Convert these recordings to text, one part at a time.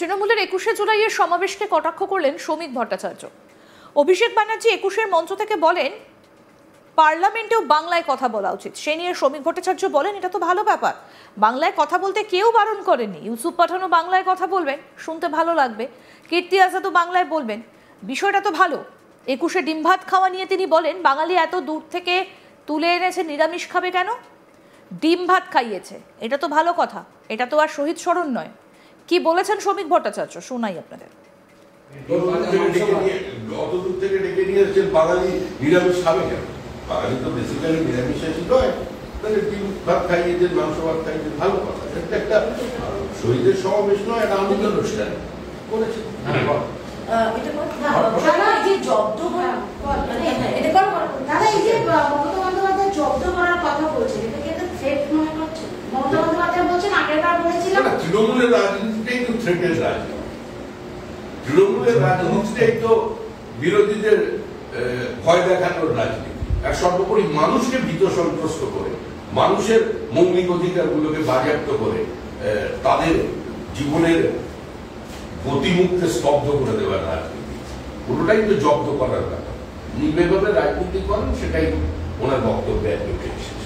তৃণমূলের 21শে জুলাইয়ের সমাবেশকে কটাক্ষ করলেন শ্রমিক ভট্টাচার্য। অভিষেক ব্যানার্জি 21-এর মঞ্চ থেকে বলেন পার্লামেন্টেও বাংলায় কথা বলা উচিত। সে নিয়ে শ্রমিক ভট্টাচার্য বলেন এটা তো ভালো ব্যাপার, বাংলায় কথা বলতে কেউ বারণ করেনি। ইউসুফ পাঠানও বাংলায় কথা বলবেন, শুনতে ভালো লাগবে। কীর্তি আজাদও বাংলায় বলবেন, বিষয়টা তো ভালো। 21-এ ডিম ভাত খাওয়া নিয়ে তিনি বলেন বাঙালি এত দূর থেকে তুলে এনেছে, নিরামিষ খাবে কেন? ডিম ভাত খাইয়েছে, এটা তো ভালো কথা, এটা তো আর শহীদ স্মরণ নয়। কি বলেছেন শ্রমিক ভট্টাচার্য, শোনাই আপনাদের। অতদূর থেকে ডেকে নিয়ে এসেছেন, বাঙালি নিরামিষ খাবে কেন? বাঙালি তো বেসিক্যালি নিরামিষাশী নয়, তাহলে ডিম ভাত খাইয়েছেন, মাংস ভাত খাইয়েছেন, ভালো কথা। এটা একটা শহীদের সমাবেশ নয়, একটা আনন্দ অনুষ্ঠান করেছেন। তৃণমূলের রাজনীতিটাই তো থ্রেটের রাজনীতি। তৃণমূলের রাজনীতিটাই তো বিরোধীদের ভয় দেখানোর রাজনীতি। আর সর্বোপরি মানুষকে ভীত সন্ত্রস্ত করে, মানুষের মৌলিক অধিকারগুলোকে বাজেয়াপ্ত করে, তাদের জীবনের গতিমুখকে স্তব্ধ করে দেওয়ার রাজনীতি, পুরোটাই তো জব্দ করার ব্যাপার। যেভাবে রাজনীতি করেন সেটাই ওনার বক্তব্যে উঠে এসেছে।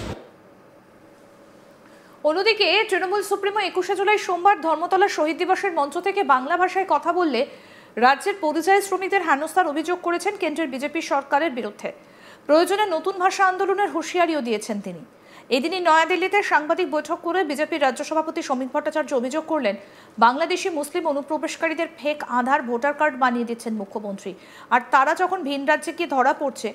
অন্যদিকে তৃণমূল সুপ্রিমো 21শে জুলাই সোমবার ধর্মতলা শহীদ দিবসের মঞ্চ থেকে বাংলা ভাষায় কথা বললে রাজ্যের পরিযায়ী শ্রমিকদের হেনস্থার অভিযোগ করেছেন কেন্দ্রের বিজেপি সরকারের বিরুদ্ধে। প্রয়োজনে নতুন ভাষা আন্দোলনের হুঁশিয়ারিও দিয়েছেন তিনি। এদিনই নয়াদিল্লিতে সাংবাদিক বৈঠক করে বিজেপির রাজ্য সভাপতি শ্রমিক ভট্টাচার্য অভিযোগ করলেন বাংলাদেশি মুসলিম অনুপ্রবেশকারীদের ফেক আধার ভোটার কার্ড বানিয়ে দিচ্ছেন মুখ্যমন্ত্রী, আর তারা যখন ভিন রাজ্যে গিয়ে ধরা পড়ছে,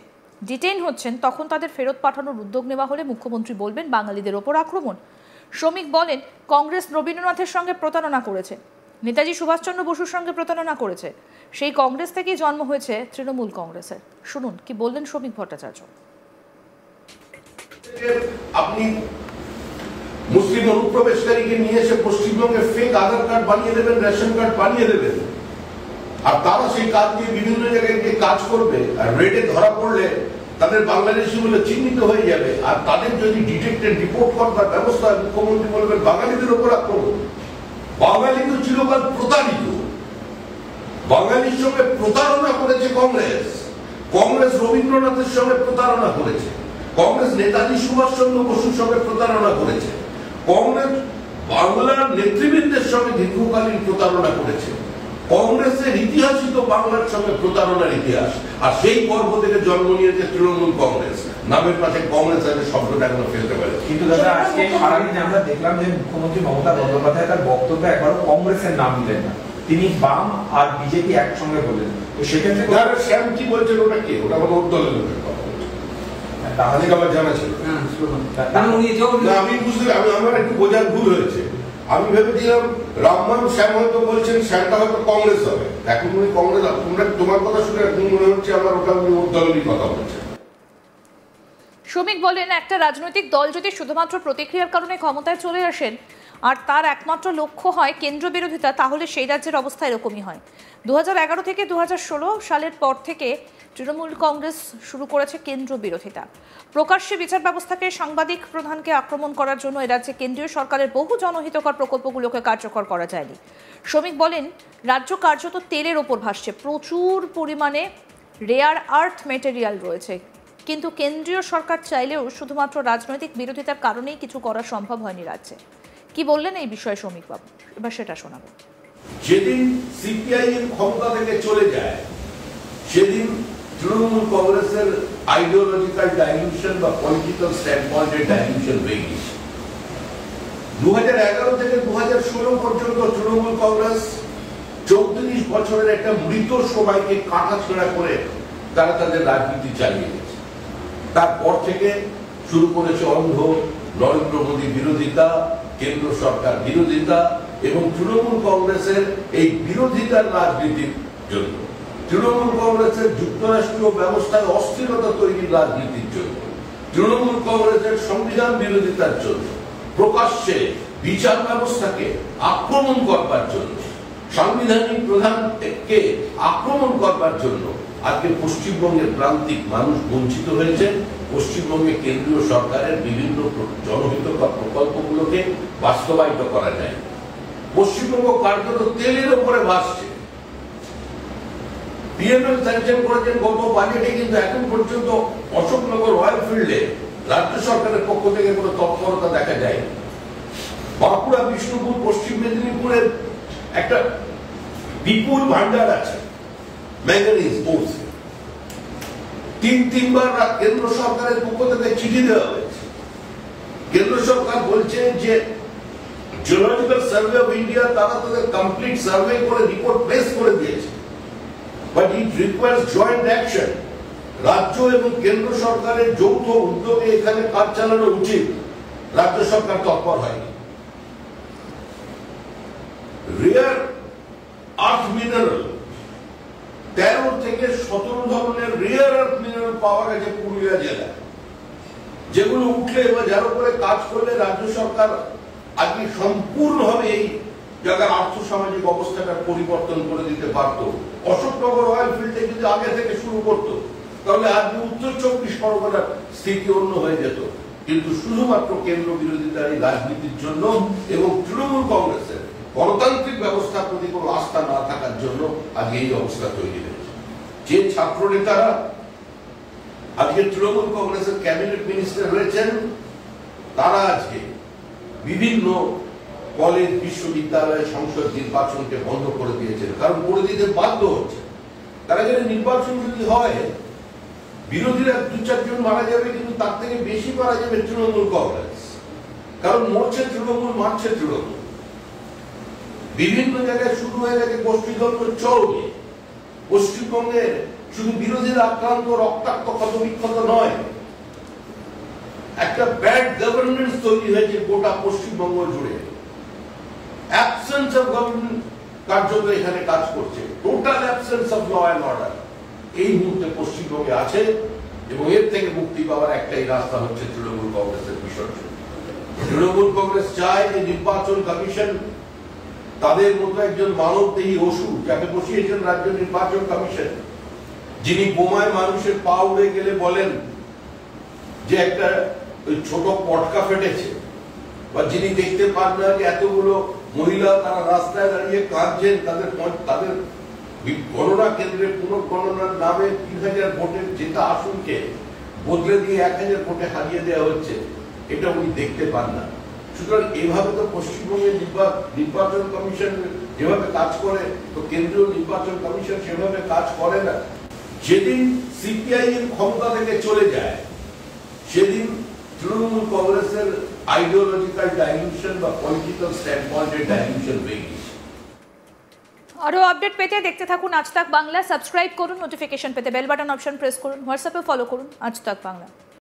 ডিটেইন হচ্ছেন, তখন তাদের ফেরত পাঠানোর উদ্যোগ নেওয়া হলে মুখ্যমন্ত্রী বলবেন বাঙালিদের ওপর আক্রমণ। শ্রমিক বলেন কংগ্রেস রবীন্দ্রনাথের সঙ্গে প্রতারণা করেছে, নেতাজি সুভাষচন্দ্র বসুর সঙ্গে প্রতারণা করেছে, সেই কংগ্রেস থেকেই জন্ম হয়েছে তৃণমূল কংগ্রেসের। শুনুন কি বললেন শ্রমিক ভট্টাচার্য। আপনি মুসলিম অনুপ্রবেশকারীকে নিয়ে এসে পশ্চিমবঙ্গে ফেক আধার কার্ড বানিয়ে দেবেন, রেশন কার্ড বানিয়ে দেবেন, আর তারা সেই কাজ দিয়ে বিভিন্ন জায়গায় গিয়ে কাজ করবে, আর রেডে ধরা পড়লে তাদের বাংলাদেশি বলে চিহ্নিত হয়ে যাবে, আর তাদের যদি ডিটেক্টেড রিপোর্ট করবার ব্যবস্থা মুখ্যমন্ত্রী বলবেন বাঙালিদের উপর আক্রমণ। বাঙালি তো চিরকাল প্রতারিত, বাঙালির সঙ্গে প্রতারণা করেছে কংগ্রেস। কংগ্রেস রবীন্দ্রনাথের সঙ্গে প্রতারণা করেছে, কংগ্রেস নেতাজি সুভাষচন্দ্র বসুর সঙ্গে প্রতারণা করেছে, কংগ্রেস বাংলার নেতৃবৃন্দের সঙ্গে দীর্ঘকালীন প্রতারণা করেছে। কংগ্রেসের ইতিহাসই তো বাংলার সঙ্গে প্রতারণার ইতিহাস, আর সেই পর্ব থেকে জন্ম নিয়েছে তৃণমূল কংগ্রেস। নামের পাশে কংগ্রেস আছে শব্দটা এখনো ফেলতে পারে। কিন্তু দাদা আজকে সারাদিন আমরা দেখলাম যে মুখ্যমন্ত্রী মমতা বন্দ্যোপাধ্যায় তার বক্তব্যে একবারও কংগ্রেসের নাম দিলেন না, তিনি বাম আর বিজেপি একসঙ্গে বললেন। তো সেক্ষেত্রে শ্যাম কি বলছেন, ওটা কি? ওটা আমার উদ্দলের কথা বলছে, তাহলে আমার জানা ছিল। আমি বুঝতে, আমার একটু বোঝার ভুল হয়েছে। আমি ভেবেছিলাম রহমান শ্যাম হয়তো বলছেন, শ্যামটা হয়তো কংগ্রেস হবে। এখন উনি কংগ্রেস, তোমার কথা শুনে এখন মনে হচ্ছে আমার ওটা উনি উদ্দলেরই কথা বলছেন। শ্রমিক বলেন একটা রাজনৈতিক দল যদি শুধুমাত্র প্রতিক্রিয়ার কারণে ক্ষমতায় চলে আসেন আর তার একমাত্র লক্ষ্য হয় কেন্দ্র বিরোধিতা, তাহলে সেই রাজ্যের অবস্থা এরকমই হয়। 2011 থেকে 2016 সালের পর থেকে তৃণমূল কংগ্রেস শুরু করেছে কেন্দ্র বিরোধিতা। প্রকাশ্যে বিচার ব্যবস্থাকে, সাংবাদিক প্রধানকে আক্রমণ করার জন্য এ রাজ্যে কেন্দ্রীয় সরকারের বহু জনহিতকর প্রকল্পগুলোকে কার্যকর করা যায়নি। শ্রমিক বলেন রাজ্য কার্যত তেলের ওপর ভাসছে, প্রচুর পরিমাণে রেয়ার আর্থ মেটেরিয়াল রয়েছে, কিন্তু কেন্দ্রীয় সরকার চাইলেও শুধুমাত্র রাজনৈতিক বিরোধিতার কারণেই কিছু করা সম্ভব হয়নি রাজ্যে। কি বললেন এই বিষয়ে শ্রমিক বাবু, এবার সেটা শোনাবো। যেদিন সিপিআইএম ক্ষমতা থেকে চলে যায় সেদিন তৃণমূল কংগ্রেসের আইডিওলজিক্যাল ডাইলিউশন বা পলিটিক্যাল স্ট্যান্ড পয়েন্টের ডাইলিউশন হয়ে গেছে। 2011 থেকে 2016 পর্যন্ত তৃণমূল কংগ্রেস 34 বছরের একটা মৃত সময়কে কাটাছেঁড়া করে তারা তাদের রাজনীতি চালিয়ে গেছে। তারপর থেকে শুরু করেছে অন্ধ নরেন্দ্র মোদী বিরোধিতা, কেন্দ্র সরকার বিরোধিতা, এবং তৃণমূল কংগ্রেসের এই বিরোধিতার রাজনীতির জন্য, তৃণমূল কংগ্রেসের যুক্তরাষ্ট্রীয় ব্যবস্থায় অস্থিরতা তৈরির রাজনীতির জন্য, তৃণমূল কংগ্রেসের সংবিধান বিরোধিতার জন্য, প্রকাশ্যে বিচার ব্যবস্থাকে আক্রমণ করবার জন্য, সাংবিধানিক প্রধানকে আক্রমণ করবার জন্য আজকে পশ্চিমবঙ্গের প্রান্তিক মানুষ বঞ্চিত হয়েছে। পশ্চিমবঙ্গে কেন্দ্রীয় সরকারের বিভিন্ন জনহিতকর প্রকল্পগুলোকে বাস্তবায়িত করা যায়। পশ্চিমবঙ্গ কার্যত তেলের উপরে ভাসছে। পিএমএল স্যাংশন করেছেন গত বাজেটে, কিন্তু এখন পর্যন্ত অশোকনগর অয়েল ফিল্ডে রাজ্য সরকারের পক্ষ থেকে কোনো তৎপরতা দেখা যায়। বাঁকুড়া, বিষ্ণুপুর, পশ্চিম মেদিনীপুরের একটা বিপুল ভান্ডার আছে ম্যাঙ্গানিজ ওরস। তিনবার কেন্দ্র সরকারের পক্ষ থেকে চিঠি দেওয়া হয়েছে। কেন্দ্র সরকার বলছে যে জিওলজিক্যাল সার্ভে অফ ইন্ডিয়া তারা তাদের কমপ্লিট সার্ভে করে রিপোর্ট প্লেস করে দিয়েছে, but it requires joint action. রাজ্য এবং কেন্দ্র সরকারের যৌথ উদ্যোগে এখানে কাজ চালানো উচিত। রাজ্য সরকার তৎপর হয়নি। রেয়ার আর্থ মিনারেল 13 থেকে 17 ধরনের রেয়ার আর্থ মিনারেল পাওয়া গেছে পুরুলিয়া জেলায়, যেগুলো উঠলে বা যার উপরে কাজ করলে রাজ্য সরকার আজকে সম্পূর্ণভাবে এই জায়গার আর্থসামাজিক অবস্থাটার পরিবর্তন করে দিতে পারত। অশোকনগর অয়েল ফিল্ডে যদি আগে থেকে শুরু করতো তাহলে আজকে উত্তর 24 পরগনার স্থিতি অন্য হয়ে যেত। কিন্তু শুধুমাত্র কেন্দ্র বিরোধিতার এই রাজনীতির জন্য এবং তৃণমূল কংগ্রেসের গণতান্ত্রিক ব্যবস্থার প্রতি কোনো আস্থা না থাকার জন্য আজকে এই অবস্থা তৈরি হয়েছে। যে ছাত্র নেতারা আজকে তৃণমূল কংগ্রেসের ক্যাবিনেট মিনিস্টার হয়েছেন, তারা আজকে বিভিন্ন কলেজ, বিশ্ববিদ্যালয়, সংসদ নির্বাচনকে বন্ধ করে দিয়েছেন, কারণ করে দিতে বাধ্য হচ্ছে। তারা জানে নির্বাচন যদি হয় বিরোধীরা 2-4 জন মারা যাবে, কিন্তু তার থেকে বেশি মারা যাবে তৃণমূল কংগ্রেস, কারণ মরছে তৃণমূল, মারছে তৃণমূল। বিভিন্ন জায়গায় শুরু হয়ে গেছে গোষ্ঠীদ্বন্দ্ব চরমে। পশ্চিমবঙ্গে শুধু বিরোধীরা আক্রান্ত, রক্তাক্ত, ক্ষতবিক্ষত নয়, একটা ব্যাড গভর্নেন্স তৈরি হয়েছে গোটা পশ্চিমবঙ্গ জুড়ে। অ্যাবসেন্স অফ গভর্নমেন্ট কার্যত এখানে কাজ করছে, total absence of law and order এই মুহূর্তে পশ্চিমবঙ্গে আছে, এবং এর থেকে মুক্তি পাওয়ার একটাই রাস্তা হচ্ছে তৃণমূল কংগ্রেসের বিসর্জন। তৃণমূল কংগ্রেস চায় যে নির্বাচন কমিশন তাদের মতো একজন মানবদেহী অসুর, যাকে বসিয়েছেন রাজ্য নির্বাচন কমিশন, যিনি বোমায় মানুষের পা উড়ে গেলে বলেন যে একটা ছোট পটকা ফেটেছে, বা যিনি দেখতে পান না যে এতগুলো মহিলা তারা রাস্তায় দাঁড়িয়ে কাঁদছেন, তাদের গণনা কেন্দ্রে পুনর্গণনার নামে 3000 ভোটের জেতা আসনকে বদলে দিয়ে 1000 ভোটে হারিয়ে দেওয়া হচ্ছে, এটা উনি দেখতে পান না। সুতরাং এভাবে তো পশ্চিমবঙ্গের নির্বাচন কমিশন যেভাবে কাজ করে, তো কেন্দ্রীয় নির্বাচন কমিশন সেভাবে কাজ করে না। যেদিন সিপিআই এর ক্ষমতা থেকে চলে যায়, সেদিন তৃণমূল কংগ্রেসের আইডিওলজিক্যাল ডাইলিউশন বা পলিটিক্যাল স্ট্যান্ড পয়েন্টের ডাইলিউশন হয়ে গেছে। আরো আপডেট পেতে দেখতে থাকুন আজ তাক বাংলা। সাবস্ক্রাইব করুন, নোটিফিকেশন পেতে বেল বাটন অপশন প্রেস করুন, হোয়াটসঅ্যাপে ফলো করুন আজ তাক বাংলা।